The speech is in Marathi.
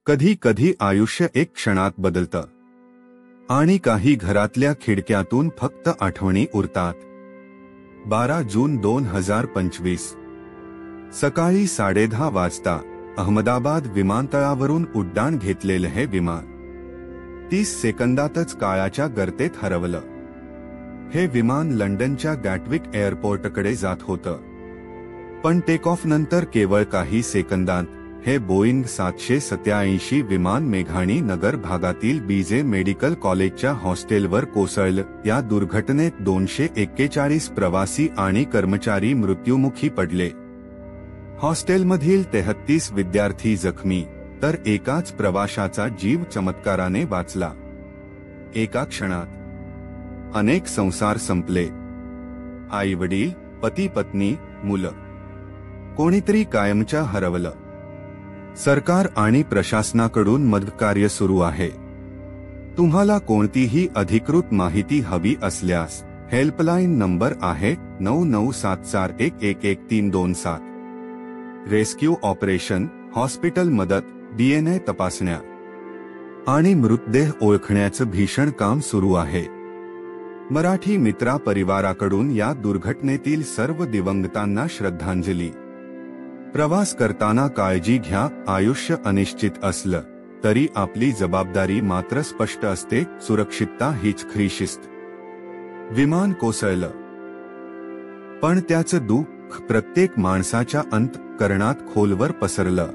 कधी कधी आयुष्य एक क्षणात बदलतं आणि काही घरातल्या खिडक्यातून फक्त आठवणी उरतात. 12 जून 2025 सकाळी 10:30 वाजता अहमदाबाद विमानतळावरून उड्डाण घेतलेलं हे विमान 30 सेकंदातच काळाच्या गर्तेत हरवलं. हे विमान लंडनच्या गॅटविक एअरपोर्टकडे जात होतं, पण टेक ऑफ नंतर केवळ काही सेकंदांत हे बोईंग 787 विमान मेघाणी नगर भागातील बीजे मेडिकल कॉलेजच्या हॉस्टेलवर कोसळलं. या दुर्घटनेत 241 प्रवासी आणि कर्मचारी मृत्युमुखी पडले. हॉस्टेलमधील 33 विद्यार्थी जखमी, तर एकाच प्रवाशाचा जीव चमत्काराने वाचला. एका क्षणात अनेक संसार संपले. आई वडील, पती पत्नी, मुलं, कोणीतरी कायमचं हरवलं. सरकार आणि प्रशासनाकडून मदतकार्य सुरू आहे. तुम्हाला कोणतीही अधिकृत माहिती हवी असल्यास हेल्पलाईन नंबर आहे 9974111327. रेस्क्यू ऑपरेशन, हॉस्पिटल मदत, डीएनए तपासण्या आणि मृतदेह ओळखण्याचं भीषण काम सुरू आहे. मराठी मित्रा परिवाराकडून या दुर्घटनेतील सर्व दिवंगतांना श्रद्धांजली. प्रवास करताना काळजी घ्या. आयुष्य अनिश्चित असलं तरी आपली जबाबदारी मात्र स्पष्ट असते. सुरक्षितता हीच खरी शिस्त. विमान कोसळलं, पण त्याचं दुःख प्रत्येक माणसाच्या अंतःकरणात खोलवर पसरलं.